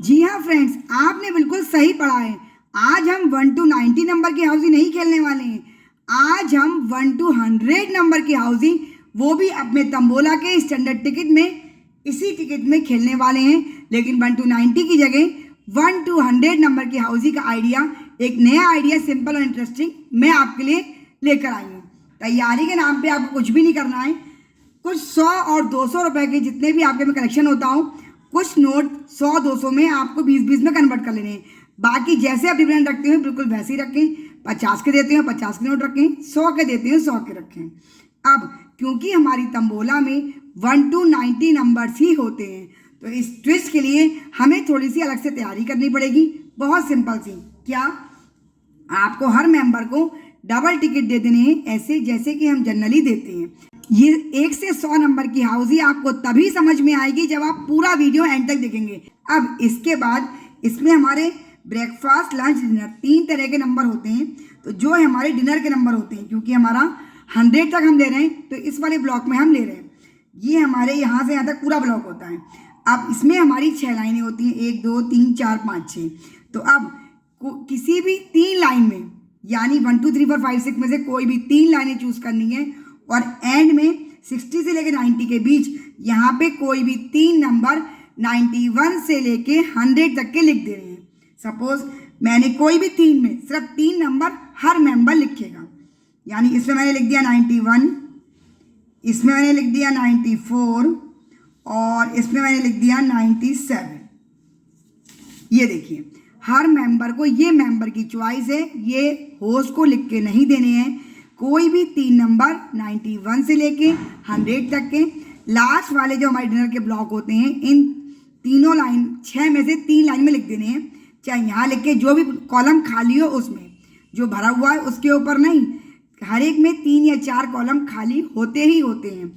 जी हाँ फ्रेंड्स, आपने बिल्कुल सही पढ़ा है। आज हम 1 to 90 नंबर की हाउसिंग नहीं खेलने वाले हैं। आज हम 1 to 100 नंबर की हाउसिंग, वो भी अपने तंबोला के स्टैंडर्ड टिकट में, इसी टिकट में खेलने वाले हैं। लेकिन 1 to 90 की जगह 1 to 100 नंबर की हाउसिंग का आइडिया, एक नया आइडिया, सिंपल और इंटरेस्टिंग मैं आपके लिए लेकर आई हूँ। तैयारी के नाम पे आपको कुछ भी नहीं करना है। कुछ 100 और 200 रुपए के जितने भी आपके में कलेक्शन होता हो, कुछ नोट 100-200 में आपको 20-20 में कन्वर्ट कर लेने हैं। बाकी जैसे आप डिफरेंट रखते हो बिल्कुल वैसे ही रखें। 50 के देते हो 50 के नोट रखें, 100 के देते हो 100 के रखें। अब क्योंकि हमारी तंबोला में 1 to 90 नंबर्स ही होते हैं, तो इस ट्विस्ट के लिए हमें थोड़ी सी अलग से तैयारी करनी पड़ेगी। बहुत सिंपल सी। क्या आपको हर मेंबर को डबल टिकट दे देने हैं, ऐसे जैसे कि हम जनरली देते हैं। ये 1 से 100 नंबर की हाउसिंग आपको तभी समझ में आएगी जब आप पूरा वीडियो एंड तक देखेंगे। अब इसके बाद इसमें हमारे ब्रेकफास्ट, लंच, डिनर 3 तरह के नंबर होते हैं। तो जो हमारे डिनर के नंबर होते हैं, क्योंकि हमारा 100 तक हम ले रहे हैं तो इस वाले ब्लॉक में हम ले रहे हैं। ये हमारे यहाँ से यहाँ तक पूरा ब्लॉक होता है। अब इसमें हमारी 6 लाइनें होती हैं, 1 2 3 4 5 6। तो अब किसी भी 3 लाइन में, यानी 1 2 3 4 5 6 में से कोई भी 3 लाइनें चूज करनी है और एंड में 60 से लेकर 90 के बीच यहाँ पे कोई भी 3 नंबर 91 से लेके 100 तक के लिख दे रहे हैं। सपोज मैंने कोई भी 3 में सिर्फ 3 नंबर हर मेंबर लिखेगा, यानी इसमें मैंने लिख दिया 91, इसमें मैंने लिख दिया 94 और इसमें मैंने लिख दिया 97। ये देखिए, हर मेंबर को, ये मेंबर की चॉइस है, ये होस्ट को लिख के नहीं देने हैं। कोई भी 3 नंबर 91 से लेके 100 तक के लास्ट वाले जो हमारे डिनर के ब्लॉक होते हैं, इन तीनों लाइन 6 में से 3 लाइन में लिख देने हैं। चाहे यहाँ लिख के जो भी कॉलम खाली हो उसमें, जो भरा हुआ है उसके ऊपर नहीं, हर एक में 3 या 4 कॉलम खाली होते ही होते हैं।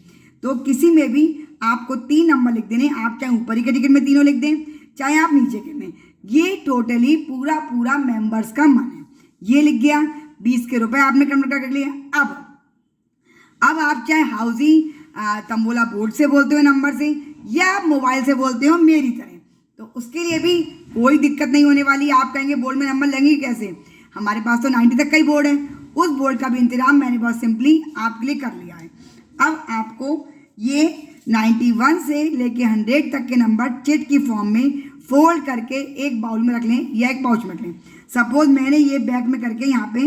तो किसी में भी आपको 3 नंबर लिख देने। आप चाहे ऊपर ही के टिकट में तीनों लिख दें, चाहे आप नीचे के में। ये टोटली पूरा मेंबर्स का मन है। ये लिख गया, 20 के रुपए आपने कन्वर्ट कर लिया। अब आप चाहे हाउसिंग तंबोला बोर्ड से बोलते हो नंबर से, या आप मोबाइल से बोलते हो मेरी तरह, तो उसके लिए भी कोई दिक्कत नहीं होने वाली। आप कहेंगे बोर्ड में नंबर लेंगे कैसे, हमारे पास तो 90 तक का ही बोर्ड है। उस बोर्ड का भी इंतजाम मैंने बहुत सिंपली आपके लिए कर लिया है। अब आपको ये 91 से लेके 100 तक के नंबर चिट की फॉर्म में फोल्ड करके एक बाउल में रख लें या एक पाउच में रख लें। सपोज मैंने ये बैग में करके यहाँ पे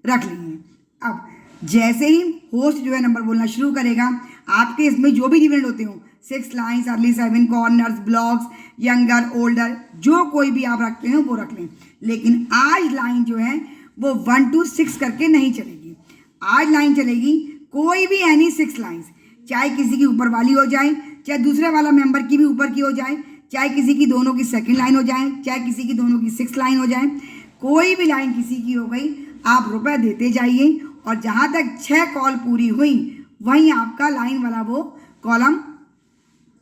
रख लिए हैं। अब जैसे ही होस्ट जो है नंबर बोलना शुरू करेगा, आपके इसमें जो भी डिफरेंट होते हो, 6 lines, early 7 corners, blocks, younger, older, जो कोई भी आप रखते हो वो रख लें। लेकिन आज लाइन जो है वो 1 to 6 करके नहीं चलेगी। आज लाइन चलेगी कोई भी एनी 6 लाइन्स, चाहे किसी की ऊपर वाली हो जाए, चाहे दूसरे वाला मेंबर की भी ऊपर की हो जाए, चाहे किसी की दोनों की 2nd लाइन हो जाए, चाहे किसी की दोनों की 6th लाइन हो जाए, कोई भी लाइन किसी की हो गई, आप रुपए देते जाइए और जहाँ तक 6 कॉल पूरी हुई वहीं आपका लाइन वाला वो कॉलम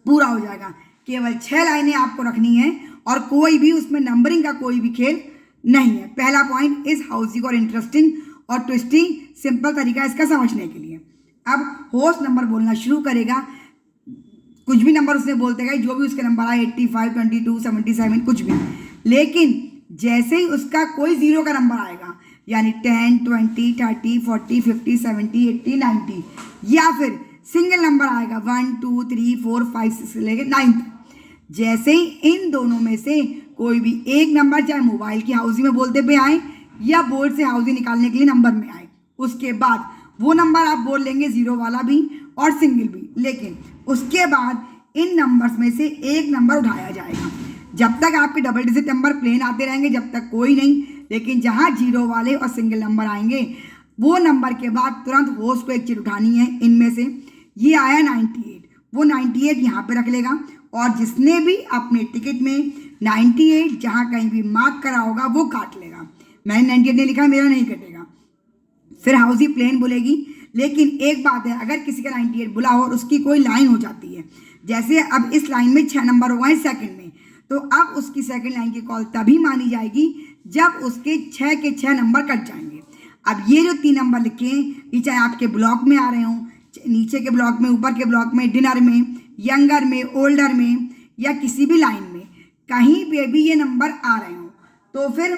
पूरा हो जाएगा। केवल 6 लाइनें आपको रखनी है और कोई भी उसमें नंबरिंग का कोई भी खेल नहीं है। पहला पॉइंट इस हाउसिंग और इंटरेस्टिंग और ट्विस्टिंग सिंपल तरीका इसका समझने के लिए। अब होस्ट नंबर बोलना शुरू करेगा, कुछ भी नंबर उसने बोलते गए, जो भी उसके नंबर आए 85, 22, 77, कुछ भी। लेकिन जैसे ही उसका कोई 0 का नंबर आएगा, यानी 10, 20, 30, 40, 50, 70, 80, 90, या फिर सिंगल नंबर आएगा 1 2 3 4 5 6 से लेकर 9 तक, जैसे ही इन दोनों में से कोई भी एक नंबर, चाहे मोबाइल की हाउसिंग में बोलते पे आए या बोर्ड से हाउसिंग निकालने के लिए नंबर में आए, उसके बाद वो नंबर आप बोल लेंगे 0 वाला भी और सिंगल भी। लेकिन उसके बाद इन नंबर्स में से एक नंबर उठाया जाएगा। जब तक आपके डबल डिजिट नंबर प्लेन आते रहेंगे जब तक कोई नहीं, लेकिन जहाँ 0 वाले और सिंगल नंबर आएंगे वो नंबर के बाद तुरंत होस्ट को एक चिट उठानी है। इनमें से ये आया 98, वो 98 यहाँ पे रख लेगा और जिसने भी अपने टिकट में 98 जहाँ कहीं भी मार्क करा होगा वो काट लेगा। मैंने 98 नहीं लिखा, मेरा नहीं कटेगा। फिर हाउसिंग प्लेन बोलेगी। लेकिन एक बात है, अगर किसी का 98 बुला हो और उसकी कोई लाइन हो जाती है, जैसे अब इस लाइन में 6 नंबर हो गए 2nd में, तो अब उसकी 2nd लाइन की कॉल तभी मानी जाएगी जब उसके 6 के 6 नंबर कट जाएंगे। अब ये जो 3 नंबर लिखे हैं, ये चाहे आपके ब्लॉक में आ रहे हों, नीचे के ब्लॉक में, ऊपर के ब्लॉक में, डिनर में, यंगर में, ओल्डर में, या किसी भी लाइन में, कहीं पे भी ये नंबर आ रहे हो तो फिर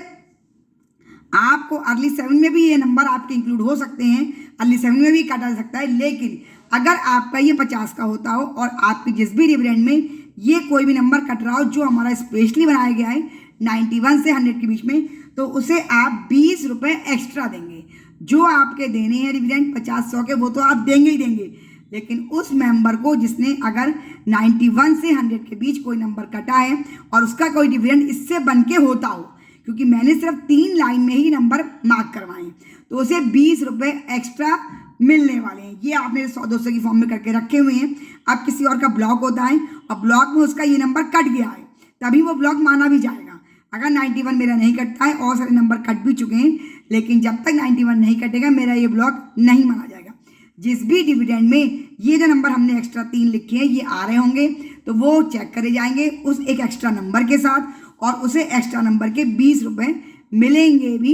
आपको अर्ली 7 में भी ये नंबर आपके इंक्लूड हो सकते हैं, अर्ली 7 में भी काटा जा सकता है। लेकिन अगर आपका ये 50 का होता हो और आपके जिस भी डिविडेंड में ये कोई भी नंबर कट रहा हो जो हमारा स्पेशली बनाया गया है 91 से 100 के बीच में, तो उसे आप 20 रुपये एक्स्ट्रा देंगे। जो आपके देने हैं डिविडेंड 50-100 के वो तो आप देंगे ही देंगे, लेकिन उस मेंबर को जिसने अगर 91 से 100 के बीच कोई नंबर कटा है और उसका कोई डिविडेंड इससे बन के होता हो, क्योंकि मैंने सिर्फ 3 लाइन में ही नंबर मार्क करवाए हैं, तो उसे 20 रुपये एक्स्ट्रा मिलने वाले हैं। ये आपने 100-200 की फॉर्म में करके रखे हुए हैं। अब किसी और का ब्लॉक होता है और ब्लॉक में उसका ये नंबर कट गया है तभी वो ब्लॉक माना भी जाएगा। अगर 91 मेरा नहीं कटता है और सारे नंबर कट भी चुके हैं, लेकिन जब तक 91 नहीं कटेगा मेरा ये ब्लॉक नहीं माना जाएगा। जिस भी डिविडेंड में ये जो नंबर हमने एक्स्ट्रा 3 लिखे हैं ये आ रहे होंगे तो वो चेक करे जाएंगे उस एक एक्स्ट्रा नंबर के साथ और उसे एक्स्ट्रा नंबर के 20 रुपये मिलेंगे भी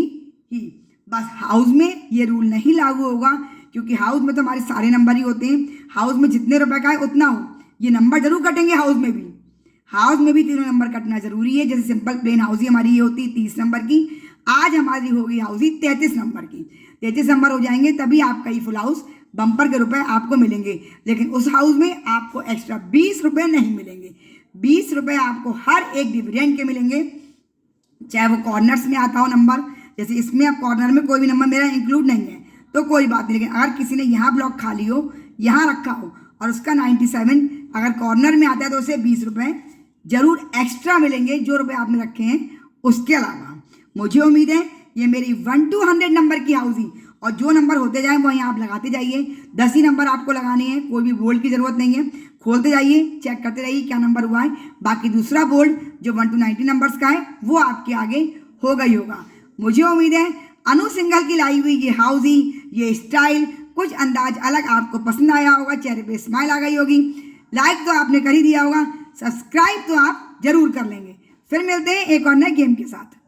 ही। बस हाउस में ये रूल नहीं लागू होगा, क्योंकि हाउस में तो हमारे सारे नंबर ही होते हैं। हाउस में जितने रुपए का है उतना हो, ये नंबर जरूर कटेंगे। हाउस में भी तीनों नंबर कटना जरूरी है। जैसे सिंपल प्लेन हाउस ही हमारी ये होती है 30 नंबर की, आज हमारी होगी हाउस ही 33 नंबर की। 33 नंबर हो जाएंगे तभी आपका ही फुल हाउस बम्पर के रुपए आपको मिलेंगे, लेकिन उस हाउस में आपको एक्स्ट्रा 20 रुपये नहीं मिलेंगे। 20 रुपये आपको हर एक डिविडेंड के मिलेंगे, चाहे वो कॉर्नर्स में आता हो नंबर। जैसे इसमें अब कॉर्नर में कोई भी नंबर मेरा इंक्लूड नहीं है तो कोई बात नहीं, लेकिन अगर किसी ने यहाँ ब्लॉक खाली हो, यहाँ रखा हो और उसका 97 अगर कॉर्नर में आता है तो उसे 20 रुपये जरूर एक्स्ट्रा मिलेंगे जो रुपए आपने रखे हैं उसके अलावा। मुझे उम्मीद है ये मेरी 1 to 100 नंबर की हाउसिंग, और जो नंबर होते जाए वहीं आप लगाते जाइए। 10 ही नंबर आपको लगाने हैं, कोई भी बोर्ड की ज़रूरत नहीं है। खोलते जाइए, चेक करते रहिए क्या नंबर हुआ है। बाकी दूसरा बोर्ड जो 1 to 90 नंबर्स का है वो आपके आगे होगा ही होगा। मुझे उम्मीद है अनु सिंघल की लाई हुई ये हाउसिंग, ये स्टाइल, कुछ अंदाज अलग आपको पसंद आया होगा, चेहरे पे स्माइल आ गई होगी। लाइक तो आपने कर ही दिया होगा, सब्सक्राइब तो आप जरूर कर लेंगे। फिर मिलते हैं एक और नए गेम के साथ।